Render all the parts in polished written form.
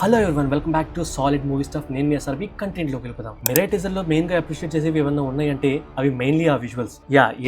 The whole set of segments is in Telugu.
Hello everyone, welcome back to solid movie stuff. నేను మీ అసలు కంటెంట్ లోకి వెళ్ళిపోదాం. మిరై టీజర్ లో మెయిన్ గా అప్రిషియేట్ చేసేవి ఏమన్నా ఉన్నాయంటే అవి మెయిన్లీ ఆ visuals.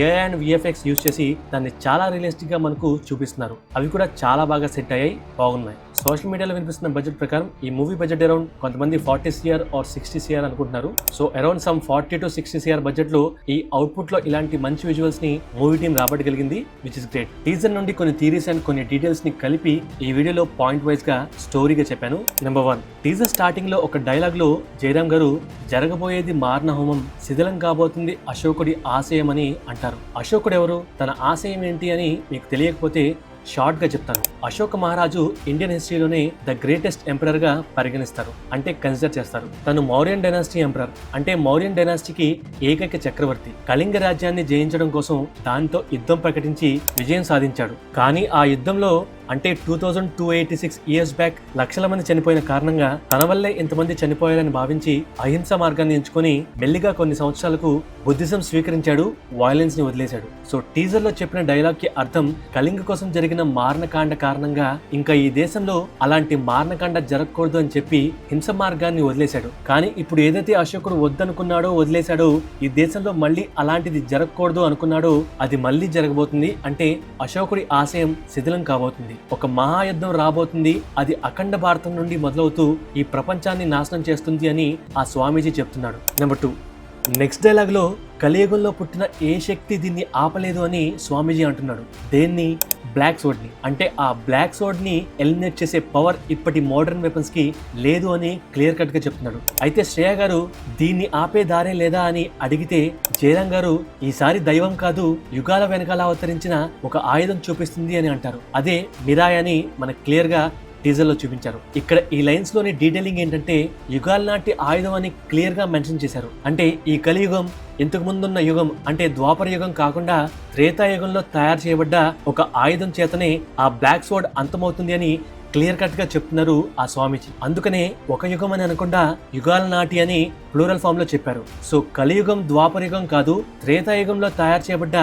AI and VFX use చేసి దాన్ని చాలా రియలిస్టిక్ గా మనకు చూపిస్తున్నారు. అవి కూడా చాలా బాగా సెట్ అయ్యాయి, బాగున్నాయి. సోషల్ మీడియాలో వినిపిస్తున్న బడ్జెట్ ప్రకారం ఈ మూవీ బడ్జెట్ అరౌండ్ కొంతమంది 40 CR ఆర్ 60 CR అనుకుంటున్నారు. So around some 40 to 60 CR budget లో ఈ అవుట్పుట్ లో ఇలాంటి మంచి విజువల్స్ ని మూవీ టీం రాబట్టగలిగింది, విచ్ ఇస్ గ్రేట్. టీజర్ నుండి కొన్ని థియరీస్ అండ్ కొన్ని డీటెయిల్స్ ని కలిపి ఈ వీడియోలో పాయింట్ వైజ్ గా స్టోరీగా చెప్పాను. నెంబర్ 1, టీజర్ స్టార్టింగ్ లో ఒక డైలాగ్ లో జయరాం గారు జరగబోయేది మారణ హోమం, శిథిలం కాబోతుంది అశోకుడి ఆశయం అని అంటారు. అశోకుడు ఎవరు, తన ఆశయం ఏంటి అని మీకు తెలియకపోతే షార్ట్ గా చెప్తాను. అశోక మహారాజు ఇండియన్ హిస్టరీలోనే ద గ్రేటెస్ట్ ఎంపరర్ గా పరిగణిస్తారు, అంటే కన్సిడర్ చేస్తారు. తను మౌర్యన్ డైనాసిటీ ఎంపరర్, అంటే మౌర్యన్ డైనాసిటీకి ఏకైక చక్రవర్తి. కళింగ రాజ్యాన్ని జయించడం కోసం దాంతో యుద్ధం ప్రకటించి విజయం సాధించాడు. కానీ ఆ యుద్ధంలో అంటే 2286 ఇయర్స్ బ్యాక్ లక్షల మంది చనిపోయిన కారణంగా తన వల్లే ఇంతమంది చనిపోయారని భావించి అహింస మార్గాన్ని ఎంచుకొని మెల్లిగా కొన్ని సంవత్సరాలకు బుద్ధిజం స్వీకరించాడు, వైలెన్స్ ని వదిలేశాడు. సో టీజర్ లో చెప్పిన డైలాగ్ కి అర్థం కళింగ కోసం జరిగిన మారణకాండ కారణంగా ఇంకా ఈ దేశంలో అలాంటి మారణకాండ జరగకూడదు అని చెప్పి హింస మార్గాన్ని వదిలేశాడు. కానీ ఇప్పుడు ఏదైతే అశోకుడు వద్దనుకున్నాడో వదిలేశాడో, ఈ దేశంలో మళ్ళీ అలాంటిది జరగకూడదు అనుకున్నాడో అది మళ్ళీ జరగబోతుంది. అంటే అశోకుడి ఆశయం శిథిలం కాబోతుంది. ఒక మహాయుద్ధం రాబోతుంది, అది అఖండ భారతం నుండి మొదలవుతూ ఈ ప్రపంచాన్ని నాశనం చేస్తుంది అని ఆ స్వామీజీ చెప్తున్నాడు. నెంబర్ 2, నెక్స్ట్ డైలాగ్ లో కలియుగంలో పుట్టిన ఏ శక్తి దీన్ని ఆపలేదు అని స్వామీజీ అంటున్నాడు. దేన్ని? బ్లాక్ సోర్డ్ ని. అంటే ఆ బ్లాక్ సోర్డ్ ని ఎలిమినేట్ చేసే పవర్ ఇప్పటి మోడర్న్ వెపన్స్ కి లేదు అని క్లియర్ కట్ గా చెప్తున్నాడు. అయితే శ్రేయ గారు దీన్ని ఆపే దారే లేదా అని అడిగితే జయరాం గారు ఈసారి దైవం కాదు, యుగాల వెనకాల అవతరించిన ఒక ఆయుధం చూపిస్తుంది అని అంటారు. అదే మిరాయ్ అని మనకు క్లియర్ గా టీజర్ లో చూపించారు. ఇక్కడ ఈ లైన్స్ లోని డీటెయిలింగ్ ఏంటంటే యుగాల నాటి ఆయుధం అని క్లియర్ గా మెన్షన్ చేశారు. అంటే ఈ కలియుగం ఇంతకు ముందున్న యుగం అంటే ద్వాపర యుగం కాకుండా త్రేతాయుగంలో తయారు చేయబడ్డ ఒక ఆయుధం చేతనే ఆ బ్లాక్ సోర్డ్ అంతమవుతుంది అని క్లియర్ కట్ గా చెప్తున్నారు ఆ స్వామీజీ. అందుకనే ఒక యుగం అని అనకుండా యుగాల నాటి అని ప్లూరల్ ఫామ్ లో చెప్పారు. సో కలియుగం ద్వాపర యుగం కాదు, త్రేతాయుగంలో తయారు చేయబడ్డ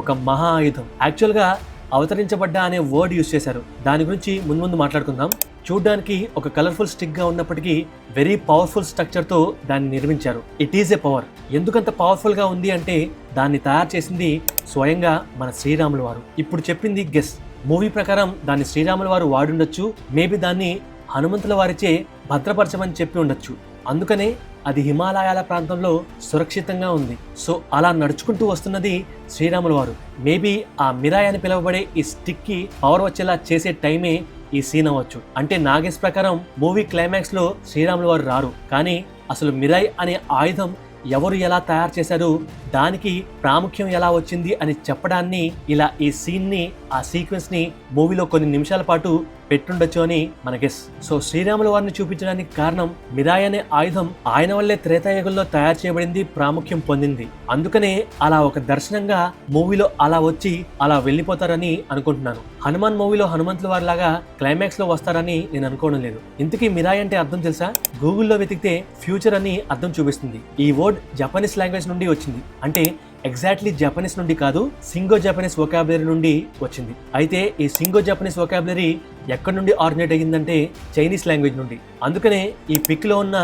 ఒక మహా ఆయుధం. యాక్చువల్ గా అవతరించబడ్డ అనే వర్డ్ యూజ్ చేశారు, దాని గురించి ముందు మాట్లాడుకుందాం. చూడ్డానికి ఒక కలర్ఫుల్ స్టిక్ గా ఉన్నప్పటికీ వెరీ పవర్ఫుల్ స్ట్రక్చర్ తో దాన్ని నిర్మించారు. It is a power. ఎందుకంత పవర్ఫుల్ గా ఉంది అంటే దాన్ని తయారు చేసింది స్వయంగా మన శ్రీరాములు వారు. ఇప్పుడు చెప్పింది గెస్. మూవీ ప్రకారం దాన్ని శ్రీరాములు వారు వాడుండొచ్చు, మేబీ దాన్ని హనుమంతుల వారిచే భద్రపరచమని చెప్పి ఉండొచ్చు. అందుకనే అది హిమాలయాల ప్రాంతంలో సురక్షితంగా ఉంది. సో అలా నడుచుకుంటూ వస్తున్నది శ్రీరాముల వారు. మేబీ ఆ మిరాయ్ అని పిలువబడే ఈ స్టిక్ కి పవర్ వచ్చేలా చేసే టైమే ఈ సీన్ అవ్వచ్చు. అంటే నాగేష్ ప్రకారం మూవీ క్లైమాక్స్ లో శ్రీరాముల వారు రారు, కానీ అసలు మిరాయ్ అనే ఆయుధం ఎవరు ఎలా తయారు చేశారు, దానికి ప్రాముఖ్యం ఎలా వచ్చింది అని చెప్పడాన్ని ఇలా ఈ సీన్ ని, ఆ సీక్వెన్స్ ని మూవీలో కొన్ని నిమిషాల పాటు పెట్టుండొచ్చు అని మన గెస్. సో శ్రీరాముల వారిని చూపించడానికి కారణం మిరాయ్ అనే ఆయుధం ఆయన వల్లే త్రేతాయుగంలో తయారు చేయబడింది, ప్రాముఖ్యం పొందింది. అందుకనే అలా ఒక దర్శనంగా మూవీలో అలా వచ్చి అలా వెళ్ళిపోతారని అనుకుంటున్నాను. హనుమాన్ మూవీలో హనుమంతుల వారి లాగా క్లైమాక్స్ లో వస్తారని నేను అనుకోవడం లేదు. ఇంతకీ మిరాయ్ అంటే అర్థం తెలుసా? గూగుల్లో వెతికితే ఫ్యూచర్ అని అర్థం చూపిస్తుంది. ఈ వర్డ్ జపనీస్ లాంగ్వేజ్ నుండి వచ్చింది. అంటే ఎగ్జాక్ట్లీ జపనీస్ నుండి కాదు, సింగో జపనీస్ వొకాబులరీ నుండి వచ్చింది. అయితే ఈ సింగో జపనీస్ వొకాబులరీ ఎక్కడి నుండి ఆరిజినేట్ అయ్యిందంటే చైనీస్ లాంగ్వేజ్ నుండి. అందుకనే ఈ పిక్ లో ఉన్న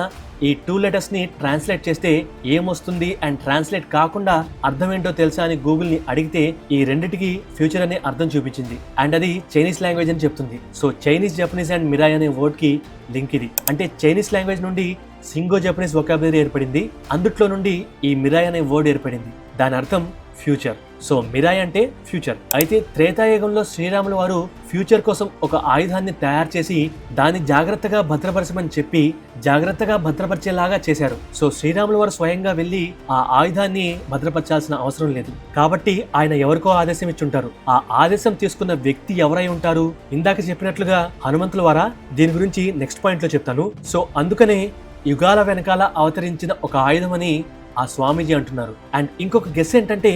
ఈ 2 letters ని ట్రాన్స్లేట్ చేస్తే ఏమొస్తుంది అండ్ ట్రాన్స్లేట్ కాకుండా అర్థం ఏంటో తెలుసా అని గూగుల్ ని అడిగితే ఈ రెండిటికి ఫ్యూచర్ అనే అర్థం చూపించింది. అండ్ అది చైనీస్ లాంగ్వేజ్ అని చెప్తుంది. So Chinese, Japanese and Mirai అనే వర్డ్ కి లింక్ ఇది. అంటే చైనీస్ లాంగ్వేజ్ నుండి సింగో జపనీస్ వొకాబులరీ ఏర్పడింది, అందుట్లో నుండి ఈ మిరాయ్ అనే వర్డ్ ఏర్పడింది. దాని అర్థం ఫ్యూచర్. సో మిరాయ్ అంటే ఫ్యూచర్. అయితే త్రేతాయుగంలో శ్రీరాముల వారు ఫ్యూచర్ కోసం ఒక ఆయుధాన్ని తయారు చేసి దాన్ని జాగ్రత్తగా భద్రపరచమని చెప్పి జాగ్రత్తగా భద్రపరిచేలాగా చేశారు. సో శ్రీరాముల వారు స్వయంగా వెళ్లి ఆ ఆయుధాన్ని భద్రపరచాల్సిన అవసరం లేదు. కాబట్టి ఆయన ఎవరికో ఆదేశం ఇచ్చుంటారు. ఆ ఆదేశం తీసుకున్న వ్యక్తి ఎవరై ఉంటారు? ఇందాక చెప్పినట్లుగా హనుమంతుల వారా? దీని గురించి నెక్స్ట్ పాయింట్ లో చెప్తాను. సో అందుకనే యుగాల వెనకాల అవతరించిన ఒక ఆయుధం అని ఆ స్వామీజీ అంటున్నారు. అండ్ ఇంకొక గెస్ ఏంటంటే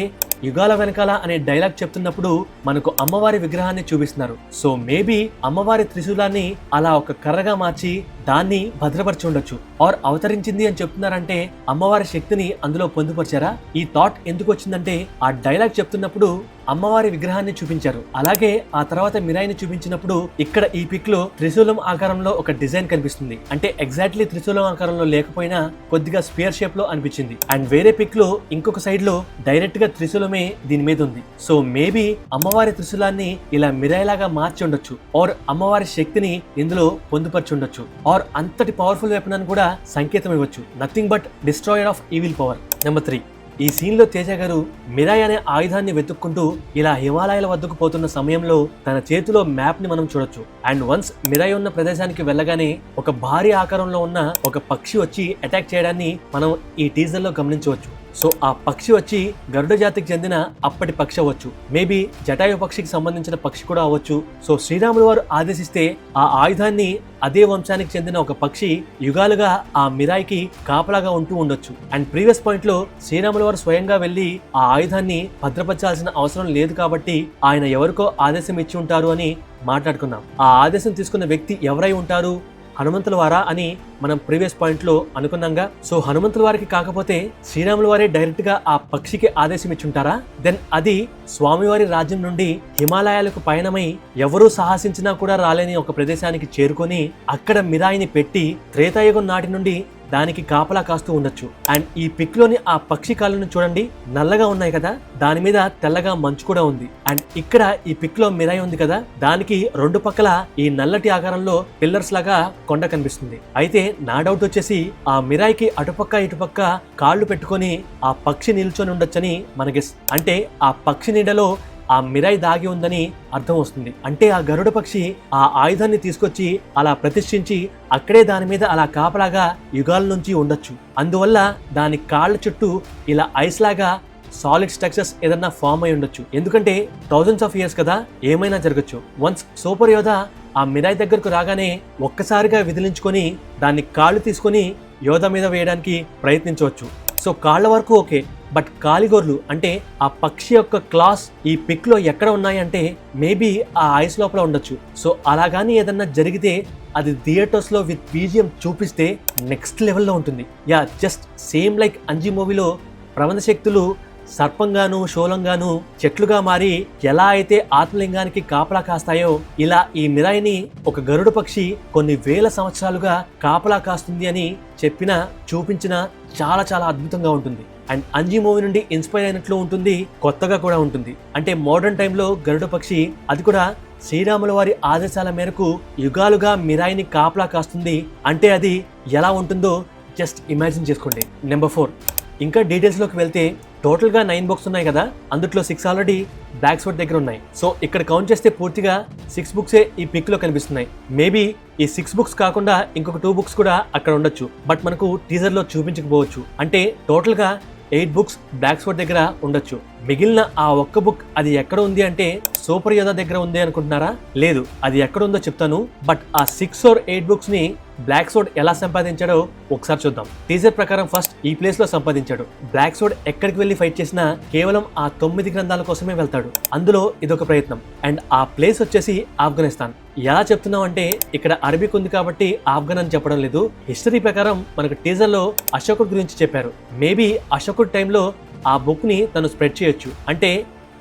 యుగాల వెనకాల అనే డైలాగ్ చెప్తున్నప్పుడు మనకు అమ్మవారి విగ్రహాన్ని చూపిస్తున్నారు. సో మేబీ అమ్మవారి త్రిశూలాన్ని అలా ఒక కర్రగా మార్చి దాన్ని భద్రపరిచి ఉండొచ్చు. ఆర్ అవతరించింది అని చెప్తున్నారంటే అమ్మవారి శక్తిని అందులో పొందుపరిచారా? ఈ థాట్ ఎందుకు వచ్చిందంటే ఆ డైలాగ్ చెప్తున్నప్పుడు అమ్మవారి విగ్రహాన్ని చూపించారు. అలాగే ఆ తర్వాత మిరాయిని చూపించినప్పుడు ఇక్కడ ఈ పిక్ లో త్రిశూలం ఆకారంలో ఒక డిజైన్ కనిపిస్తుంది. అంటే ఎగ్జాక్ట్లీ త్రిశూలం ఆకారంలో లేకపోయినా కొద్దిగా స్పియర్ షేప్ లో అనిపించింది. అండ్ వేరే పిక్ లో ఇంకొక సైడ్ లో డైరెక్ట్ గా త్రిశూలమే దీని మీద ఉంది. సో మేబీ అమ్మవారి త్రిశూలాన్ని ఇలా మిరాయి లాగా మార్చి ఉండొచ్చు, ఆర్ అమ్మవారి శక్తిని ఇందులో పొందుపరిచి ఉండొచ్చు, ఆర్ అంతటి పవర్ఫుల్ వెపన్ అని కూడా సంకేతం ఇవ్వచ్చు. Nothing but destroyer of evil power. Number 3, ఈ సీన్ లో తేజ గారు మిరాయి అనే ఆయుధాన్ని వెతుక్కుంటూ ఇలా హిమాలయాల వద్దకు పోతున్న సమయంలో తన చేతిలో మ్యాప్ ని మనం చూడొచ్చు. అండ్ వన్స్ మిరాయి ఉన్న ప్రదేశానికి వెళ్ళగానే ఒక భారీ ఆకారంలో ఉన్న ఒక పక్షి వచ్చి అటాక్ చేయడాన్ని మనం ఈ టీజర్ లో గమనించవచ్చు. సో ఆ పక్షి వచ్చి గరుడ జాతికి చెందిన అప్పటి పక్షి అవ్వచ్చు, మేబీ జటాయు పక్షికి సంబంధించిన పక్షి కూడా అవ్వచ్చు. సో శ్రీరాములు వారు ఆదేశిస్తే ఆ ఆయుధాన్ని అదే వంశానికి చెందిన ఒక పక్షి యుగాలుగా ఆ మిరాయికి కాపలాగా ఉంటూ ఉండొచ్చు. అండ్ ప్రీవియస్ పాయింట్ లో శ్రీరాములు వారు స్వయంగా వెళ్లి ఆ ఆయుధాన్ని భద్రపరచాల్సిన అవసరం లేదు కాబట్టి ఆయన ఎవరికో ఆదేశం ఇచ్చి ఉంటారు అని మాట్లాడుకున్నాం. ఆ ఆదేశం తీసుకున్న వ్యక్తి ఎవరై ఉంటారు? హనుమంతుల వారా అని మనం ప్రీవియస్ పాయింట్ లో అనుకున్నాంగా. సో హనుమంతుల వారికి కాకపోతే శ్రీరాముల వారే డైరెక్ట్ గా ఆ పక్షికి ఆదేశం ఇచ్చుంటారా? దెన్ అది స్వామివారి రాజ్యం నుండి హిమాలయాలకు పయనమై ఎవరూ సాహసించినా కూడా రాలేని ఒక ప్రదేశానికి చేరుకొని అక్కడ మిరాయిని పెట్టి త్రేతాయుగం నాటి నుండి దానికి కాపలా కాస్తూ ఉండొచ్చు. అండ్ ఈ పిక్ లోని ఆ పక్షి కాళ్ళను చూడండి, నల్లగా ఉన్నాయి కదా, దాని మీద తెల్లగా మంచు కూడా ఉంది. అండ్ ఇక్కడ ఈ పిక్ లో మిరాయి ఉంది కదా, దానికి రెండు పక్కల ఈ నల్లటి ఆకారంలో పిల్లర్స్ లాగా కొండ కనిపిస్తుంది. అయితే నా డౌట్ వచ్చేసి ఆ మిరాయికి అటుపక్క ఇటుపక్క కాళ్ళు పెట్టుకొని ఆ పక్షి నిల్చొని ఉండొచ్చని మనకి, అంటే ఆ పక్షి నీడలో ఆ మిరాయి దాగి ఉందని అర్థం వస్తుంది. అంటే ఆ గరుడ పక్షి ఆ ఆయుధాన్ని తీసుకొచ్చి అలా ప్రతిష్ఠించి అక్కడే దాని మీద అలా కాపలాగా యుగాల నుంచి ఉండొచ్చు. అందువల్ల దాని కాళ్ళ చుట్టూ ఇలా ఐస్ లాగా సాలిడ్ స్ట్రక్చర్స్ ఏదన్నా ఫామ్ అయి ఉండొచ్చు. ఎందుకంటే థౌజండ్స్ ఆఫ్ ఇయర్స్ కదా, ఏమైనా జరగచ్చు. వన్స్ సూపర్ యోధ ఆ మిరాయి దగ్గరకు రాగానే ఒక్కసారిగా విదిలించుకొని దాన్ని కాళ్ళు తీసుకొని యోధ మీద వేయడానికి ప్రయత్నించవచ్చు. సో కాళ్ళ వరకు ఓకే, బట్ కాలిగోర్లు అంటే ఆ పక్షి యొక్క క్లాస్ ఈ పిక్ లో ఎక్కడ ఉన్నాయి అంటే మేబీ ఆ ఐస్ లోపల ఉండొచ్చు. సో అలాగాని ఏదన్నా జరిగితే అది థియేటర్స్ లో విత్ బీజిఎం చూపిస్తే నెక్స్ట్ లెవెల్లో ఉంటుంది. Yeah, just same like Anji మూవీలో ప్రబంధ శక్తులు సర్పంగాను శూలంగాను చెట్లుగా మారి ఎలా అయితే ఆత్మలింగానికి కాపలా కాస్తాయో ఇలా ఈ మిరాయిని ఒక గరుడ పక్షి కొన్ని వేల సంవత్సరాలుగా కాపలా కాస్తుంది అని చెప్పిన చూపించిన చాలా చాలా అద్భుతంగా ఉంటుంది. అండ్ అంజీ మూవీ నుండి ఇన్స్పైర్ అయినట్లు ఉంటుంది, కొత్తగా కూడా ఉంటుంది. అంటే మోడర్న్ టైంలో గరుడ పక్షి, అది కూడా శ్రీరాముల వారి ఆదేశాల మేరకు యుగాలుగా మిరాయిని కాపలా కాస్తుంది అంటే అది ఎలా ఉంటుందో జస్ట్ ఇమాజిన్ చేసుకోండి. నెంబర్ 4, ఇంకా డీటెయిల్స్ లోకి వెళ్తే టోటల్ గా 9 బుక్స్ ఉన్నాయి కదా, అందులో 6 ఆల్రెడీ బ్లాక్ స్వార్డ్ దగ్గర ఉన్నాయి. సో ఇక్కడ కౌంట్ చేస్తే పూర్తిగా 6 బుక్సే ఈ పిక్ లో కనిపిస్తున్నాయి. మేబీ ఈ 6 బుక్స్ కాకుండా ఇంకొక 2 బుక్స్ కూడా అక్కడ ఉండొచ్చు, బట్ మనకు టీజర్ లో చూపించకపోవచ్చు. అంటే టోటల్ గా 8 బుక్స్ బ్లాక్ స్వార్డ్ దగ్గర ఉండొచ్చు. మిగిలిన ఆ ఒక్క బుక్ అది ఎక్కడ ఉంది అంటే సూపర్ యోధ దగ్గర ఉంది అనుకుంటున్నారా? లేదు, అది ఎక్కడ ఉందో చెప్తాను. బట్ ఆ 6 or 8 బుక్స్ ని బ్లాక్ స్వార్డ్ ఎలా సంపాదించాడో ఒకసారి చూద్దాం. టీజర్ ప్రకారం ఫస్ట్ ఈ ప్లేస్ లో సంపాదించాడు. బ్లాక్ స్వార్డ్ ఎక్కడికి వెళ్లి ఫైట్ చేసినా కేవలం ఆ 9 గ్రంథాల కోసమే వెళ్తాడు. అందులో ఇదొక ప్రయత్నం. అండ్ ఆ ప్లేస్ వచ్చేసి ఆఫ్ఘనిస్తాన్. ఎలా చెప్తున్నాం అంటే ఇక్కడ అరబిక్ ఉంది కాబట్టి ఆఫ్ఘన్ అని చెప్పడం లేదు. హిస్టరీ ప్రకారం మనకు టీజర్ లో అశోకుడు గురించి చెప్పారు. మేబీ అశోకుడు టైంలో ఆ బుక్ ని తను స్ప్రెడ్ చేయొచ్చు, అంటే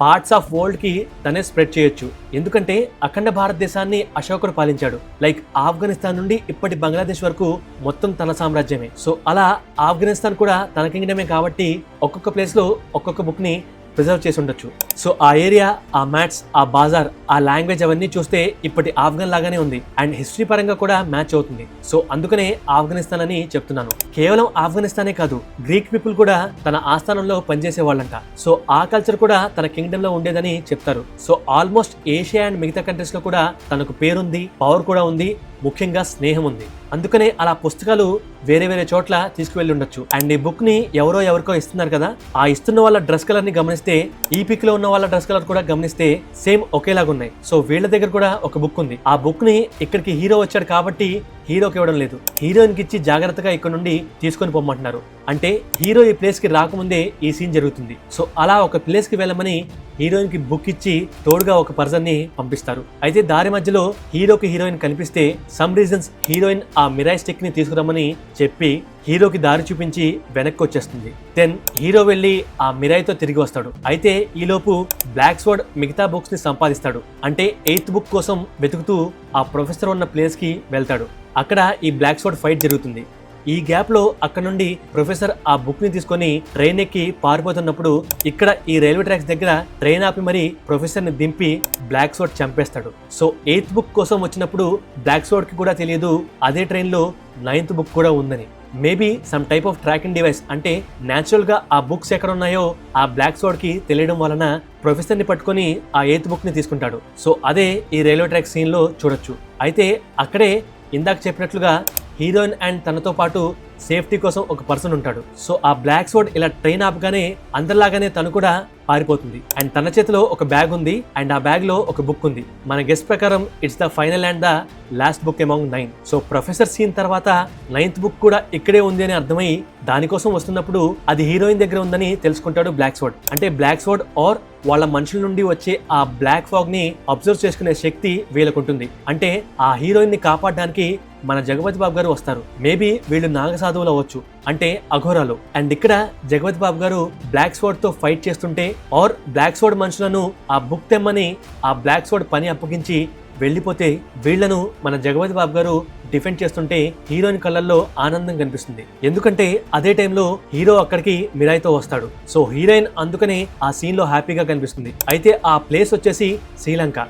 పార్ట్స్ ఆఫ్ వరల్డ్ కి తనే స్ప్రెడ్ చేయొచ్చు. ఎందుకంటే అఖండ భారతదేశాన్ని అశోకుడు పాలించాడు. లైక్ ఆఫ్ఘనిస్తాన్ నుండి ఇప్పటి బంగ్లాదేశ్ వరకు మొత్తం తన సామ్రాజ్యమే. సో అలా ఆఫ్ఘనిస్తాన్ కూడా తన కింగ్డమే కాబట్టి ఒక్కొక్క ప్లేస్ లో ఒక్కొక్క బుక్ ని ప్రిజర్వ్ చేసి ఉండొచ్చు. సో ఆ ఏరియా, ఆ మ్యాట్స్, ఆ బాజార్, ఆ లాంగ్వేజ్ అవన్నీ చూస్తే ఇప్పటి ఆఫ్ఘన్ లాగానే ఉంది. అండ్ హిస్టరీ పరంగా కూడా మ్యాచ్ అవుతుంది. సో అందుకనే ఆఫ్ఘనిస్తాన్ అని చెప్తున్నాను. కేవలం ఆఫ్ఘనిస్తానే కాదు, గ్రీక్ పీపుల్ కూడా తన ఆస్థానంలో పనిచేసే వాళ్ళంట. సో ఆ కల్చర్ కూడా తన కింగ్డమ్ లో ఉండేదని చెప్తారు. సో ఆల్మోస్ట్ ఏషియా అండ్ మిగతా కంట్రీస్ లో కూడా తనకు పేరుంది, పవర్ కూడా ఉంది, ముఖ్యంగా స్నేహం ఉంది. అందుకనే అలా పుస్తకాలు వేరే వేరే చోట్ల తీసుకువెళ్ళి ఉండొచ్చు. అండ్ ఈ బుక్ ని ఎవరికో ఇస్తున్నారు కదా, ఆ ఇస్తున్న వాళ్ళ డ్రెస్ కలర్ ని గమనిస్తే, ఈ పిక్ లో ఉన్న వాళ్ళ డ్రెస్ కలర్ కూడా గమనిస్తే సేమ్ ఒకేలాగా ఉన్నాయి. సో వీళ్ళ దగ్గర కూడా ఒక బుక్ ఉంది. ఆ బుక్ ని ఇక్కడికి హీరో వచ్చాడు కాబట్టి హీరోకి ఇవ్వడం లేదు, హీరోయిన్ కి ఇచ్చి జాగ్రత్తగా ఇక్కడ నుండి తీసుకొని పొమ్మంటున్నారు. అంటే హీరో ఈ ప్లేస్ కి రాకముందే ఈ సీన్ జరుగుతుంది. సో అలా ఒక ప్లేస్ కి వెళ్ళమని హీరోయిన్ కి బుక్ ఇచ్చి తోడుగా ఒక పర్సన్ ని పంపిస్తారు. అయితే దారి మధ్యలో హీరోకి హీరోయిన్ కనిపిస్తే సమ్ రీజన్స్ హీరోయిన్ ఆ మిరాయ్ స్టిక్ ని తీసుకురమ్మని చెప్పి హీరోకి దారి చూపించి వెనక్కి వచ్చేస్తుంది. దెన్ హీరో వెళ్లి ఆ మిరాయ్తో తిరిగి వస్తాడు. అయితే ఈలోపు బ్లాక్ స్వర్డ్ మిగతా బుక్స్ ని సంపాదిస్తాడు. అంటే 8th బుక్ కోసం వెతుకుతూ ఆ ప్రొఫెసర్ ఉన్న ప్లేస్ కి వెళ్తాడు. అక్కడ ఈ బ్లాక్ స్వర్డ్ ఫైట్ జరుగుతుంది. ఈ గ్యాప్ లో అక్కడ నుండి ప్రొఫెసర్ ఆ బుక్ ని తీసుకొని ట్రైన్ ఎక్కి పారిపోతున్నప్పుడు ఇక్కడ ఈ రైల్వే ట్రాక్స్ దగ్గర ట్రైన్ ఆపి మరి ప్రొఫెసర్ ని దింపి బ్లాక్ స్వర్డ్ చంపేస్తాడు. సో 8th బుక్ కోసం వచ్చినప్పుడు బ్లాక్ స్వర్డ్ కి కూడా తెలియదు అదే ట్రైన్ లో 9th బుక్ కూడా ఉందని. Maybe some type of tracking device, అంటే న్యాచురల్ గా ఆ బుక్స్ ఎక్కడ ఉన్నాయో ఆ బ్లాక్ స్వర్డ్ కి తెలియడం వలన ప్రొఫెసర్ ని పట్టుకొని ఆ 8th బుక్ ని తీసుకుంటాడు. సో అదే ఈ రైల్వే ట్రాక్ సీన్ లో చూడొచ్చు. అయితే అక్కడే ఇందాక చెప్పినట్లుగా హీరోయిన్ అండ్ తనతో పాటు సేఫ్టీ కోసం ఒక పర్సన్ ఉంటాడు. సో ఆ బ్లాక్ స్వర్డ్ ఇలా ట్రైన్ ఆపగానే అందరిలాగానే తను కూడా పారిపోతుంది. అండ్ తన చేతిలో ఒక బ్యాగ్ ఉంది అండ్ ఆ బ్యాగ్ లో ఒక బుక్ ఉంది. మన గెస్ ప్రకారం it's the final and the last book among 9. So professor సీన్ తర్వాత 9th బుక్ కూడా ఇక్కడే ఉంది అని అర్థమై దానికోసం వస్తున్నప్పుడు అది హీరోయిన్ దగ్గర ఉందని తెలుసుకుంటాడు బ్లాక్ స్వర్డ్. అంటే బ్లాక్ స్వర్డ్ ఆర్ వాళ్ళ మనుషుల నుండి వచ్చే ఆ బ్లాక్ ఫాగ్ ని అబ్జర్వ్ చేసుకునే శక్తి వీళ్ళకుంటుంది. అంటే ఆ హీరోయిన్ ని కాపాడడానికి మన జగపతి బాబు గారు వస్తారు. మేబీ వీళ్ళు నాగసాధువులు అవ్వచ్చు, అంటే అఘోరాలు. అండ్ ఇక్కడ జగపతి బాబు గారు బ్లాక్ స్వర్డ్ తో ఫైట్ చేస్తుంటే ఆర్ బ్లాక్ స్వర్డ్ మనుషులను ఆ బుక్ తెమ్మని ఆ బ్లాక్ స్వర్డ్ పని అప్పగించి వెళ్ళిపోతే వీళ్లను మన జగపతి బాబు గారు డిఫెండ్ చేస్తుంటే హీరోయిన్ కళ్ళల్లో ఆనందం కనిపిస్తుంది. ఎందుకంటే అదే టైంలో హీరో అక్కడికి మిరాయ్తో వస్తాడు. సో హీరోయిన్ అందుకనే ఆ సీన్ లో హ్యాపీగా కనిపిస్తుంది. అయితే ఆ ప్లేస్ వచ్చేసి శ్రీలంక.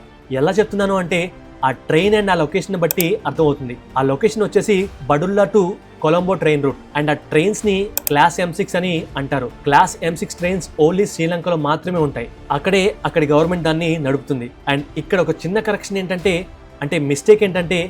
ఎలా చెప్తున్నాను అంటే ఆ ట్రైన్ అండ్ ఆ లొకేషన్ బట్టి అర్థమవుతుంది. ఆ లొకేషన్ వచ్చేసి Badulla to Colombo train route. And ఆ ట్రైన్స్ ని క్లాస్ M6 అని అంటారు. క్లాస్ M6 ట్రైన్స్ ఓన్లీ శ్రీలంకలో మాత్రమే ఉంటాయి. అక్కడి గవర్నమెంట్ దాన్ని నడుపుతుంది. అండ్ ఇక్కడ ఒక చిన్న కరెక్షన్ ఏంటంటే, అంటే మిస్టేక్ ఏంటంటే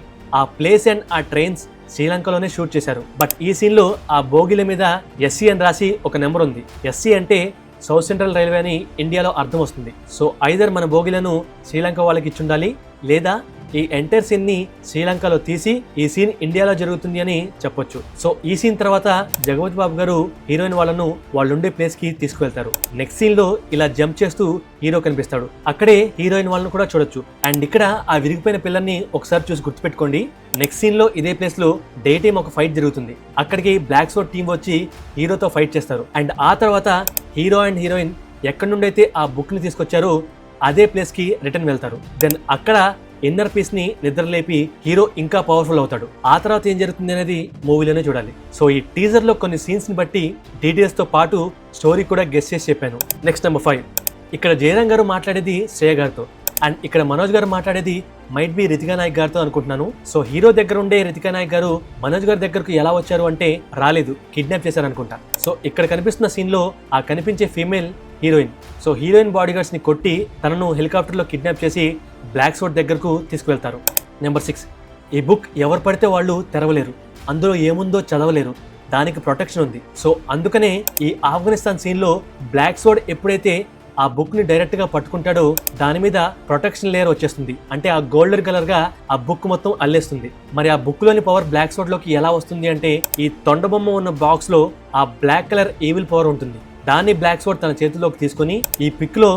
ఆ ప్లేస్ అండ్ ఆ ట్రైన్స్ శ్రీలంకలోనే షూట్ చేశారు. బట్ ఈ సీన్ లో ఆ బోగిల మీద SC అని రాసి ఒక నెంబర్ ఉంది. SC అంటే సౌత్ సెంట్రల్ రైల్వే అని ఇండియాలో అర్థం వస్తుంది. సో ఐదర్ మన బోగిలను శ్రీలంక వాళ్ళకి ఇచ్చుండాలి, లేదా ఈ ఎంటైర్ సీన్ ని శ్రీలంకలో తీసి ఈ సీన్ ఇండియాలో జరుగుతుంది అని చెప్పొచ్చు. సో ఈ సీన్ తర్వాత జగపతి బాబు గారు హీరోయిన్ వాళ్ళను వాళ్ళుండే ప్లేస్ కి తీసుకువెళ్తారు. నెక్స్ట్ సీన్ లో ఇలా జంప్ చేస్తూ హీరో కనిపిస్తాడు. అక్కడే హీరోయిన్ వాళ్ళను కూడా చూడొచ్చు. అండ్ ఇక్కడ ఆ విరిగిపోయిన పిల్లల్ని ఒకసారి చూసి గుర్తుపెట్టుకోండి. నెక్స్ట్ సీన్ లో ఇదే ప్లేస్ లో డే టైం ఒక ఫైట్ జరుగుతుంది. అక్కడికి బ్లాక్ స్వర్డ్ టీం వచ్చి హీరోతో ఫైట్ చేస్తారు. అండ్ ఆ తర్వాత హీరో అండ్ హీరోయిన్ ఎక్కడి నుండి అయితే ఆ బుక్ ని తీసుకొచ్చారో అదే ప్లేస్ కి రిటర్న్ వెళ్తారు. దెన్ అక్కడ ఇన్నర్ పీస్ ని నిద్రలేపి హీరో ఇంకా పవర్ఫుల్ అవుతాడు. ఆ తర్వాత ఏం జరుగుతుంది అనేది మూవీలోనే చూడాలి. సో ఈ టీజర్ లో కొన్ని సీన్స్ ని బట్టి డీటెయిల్స్ తో పాటు స్టోరీ కూడా గెస్ చేసి చెప్పాను. Next number 5. ఇక్కడ జయరాం గారు మాట్లాడేది శ్రేయ గారితో, అండ్ ఇక్కడ మనోజ్ గారు మాట్లాడేది మైట్ బి రితికా నాయక్ గారితో అనుకుంటున్నాను. సో హీరో దగ్గర ఉండే రితికా నాయక్ గారు మనోజ్ గారి దగ్గరకు ఎలా వచ్చారు అంటే రాలేదు, కిడ్నాప్ చేశారు అనుకుంటా. సో ఇక్కడ కనిపిస్తున్న సీన్ లో ఆ కనిపించే female heroine. So heroine body guards ని కొట్టి తనను హెలికాప్టర్ లో కిడ్నాప్ చేసి బ్లాక్ స్వర్డ్ దగ్గరకు తీసుకువెళ్తారు. నెంబర్ 6. ఈ బుక్ ఎవరు పడితే వాళ్ళు తెరవలేరు, అందులో ఏముందో చదవలేరు, దానికి ప్రొటెక్షన్ ఉంది. సో అందుకనే ఈ ఆఫ్ఘనిస్తాన్ సీన్ లో బ్లాక్ స్వర్డ్ ఎప్పుడైతే ఆ బుక్ ని డైరెక్ట్ గా పట్టుకుంటాడో దాని మీద ప్రొటెక్షన్ లేయర్ వచ్చేస్తుంది. అంటే ఆ గోల్డెన్ కలర్ గా ఆ బుక్ మొత్తం అల్లేస్తుంది. మరి ఆ బుక్ లోని పవర్ బ్లాక్ స్వర్డ్ లోకి ఎలా వస్తుంది అంటే ఈ తొండబొమ్మ ఉన్న బాక్స్ లో ఆ బ్లాక్ కలర్ ఈవిల్ పవర్ ఉంటుంది. దాన్ని బ్లాక్ స్వర్డ్ తన చేతిలోకి తీసుకొని ఈ పిక్ లో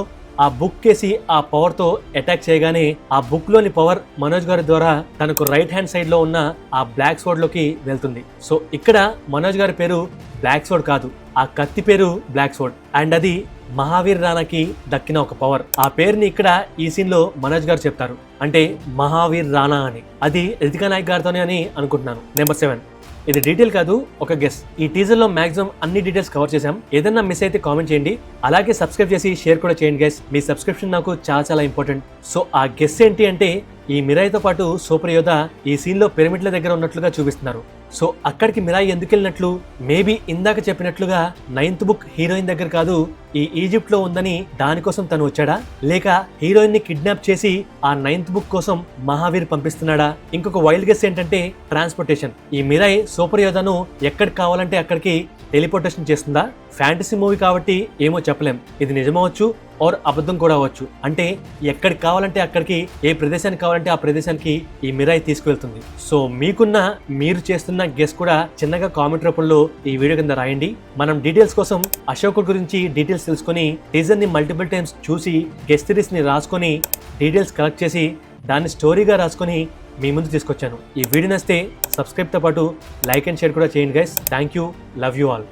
ఆ బుక్ కేసి ఆ పవర్ తో అటాక్ చేయగానే ఆ బుక్ లోని పవర్ మనోజ్ గారి ద్వారా తనకు రైట్ హ్యాండ్ సైడ్ లో ఉన్న ఆ బ్లాక్ స్వర్డ్ లోకి వెళ్తుంది. సో ఇక్కడ మనోజ్ గారి పేరు బ్లాక్ స్వర్డ్ కాదు, ఆ కత్తి పేరు బ్లాక్ స్వర్డ్. అండ్ అది మహావీర్ రాణాకి దక్కిన ఒక పవర్. ఆ పేరుని ఇక్కడ ఈ సీన్ లో మనోజ్ గారు చెప్తారు, అంటే మహావీర్ రాణా అని. అది రితికా నాయక్ గారితోనే అని అనుకుంటున్నాను. నెంబర్ 7. ఇది డీటెయిల్ కాదు, ఒక గెస్. ఈ టీజర్ లో మాక్సిమం అన్ని డీటెయిల్స్ కవర్ చేసాం. ఏదన్నా మిస్ అయితే కామెంట్ చేయండి, అలాగే సబ్స్క్రైబ్ చేసి షేర్ కూడా చేయండి గైస్. మీ సబ్స్క్రిప్షన్ నాకు చాలా చాలా ఇంపార్టెంట్. సో ఆ గెస్ ఏంటి అంటే ఈ మిరాయ్తో పాటు సూపర్ యోధ ఈ సీన్ లో పిరమిడ్ల దగ్గర ఉన్నట్లుగా చూపిస్తున్నారు. సో అక్కడికి మిరాయ్ ఎందుకు వెళ్ళినట్లు? మేబీ ఇందాక చెప్పినట్లుగా 9th బుక్ హీరోయిన్ దగ్గర కాదు, ఈ ఈజిప్ట్ లో ఉందని దానికోసం తను వచ్చాడా, లేక హీరోయిన్ ని కిడ్నాప్ చేసి ఆ 9th బుక్ కోసం మహావీర్ పంపిస్తున్నాడా? ఇంకొక వైల్డ్ గెస్ ఏంటంటే ట్రాన్స్పోర్టేషన్. ఈ మిరాయ్ సూపర్ యోధను ఎక్కడికి కావాలంటే అక్కడికి టెలిపోర్టేషన్ చేస్తుందా? ఫ్యాంటసీ మూవీ కాబట్టి ఏమో చెప్పలేం, ఇది నిజమవచ్చు ఆర్ అబద్ధం కూడా అవ్వచ్చు. అంటే ఎక్కడికి కావాలంటే అక్కడికి, ఏ ప్రదేశానికి కావాలంటే ఆ ప్రదేశానికి ఈ మిరాయి తీసుకువెళ్తుంది. సో మీరు చేస్తున్న గెస్ కూడా చిన్నగా కామెంట్ రూపంలో ఈ వీడియో కింద రాయండి. మనం డీటెయిల్స్ కోసం అశోకుడి గురించి డీటెయిల్స్ తెలుసుకొని టీజర్ ని మల్టిపుల్ టైమ్స్ చూసి గెస్ థియరీస్ ని రాసుకొని డీటెయిల్స్ కలెక్ట్ చేసి దాన్ని స్టోరీగా రాసుకొని మీ ముందు తీసుకొచ్చాను. ఈ వీడియో నచ్చితే సబ్స్క్రైబ్తో పాటు లైక్ అండ్ షేర్ కూడా చేయండి guys. Thank you, love you all.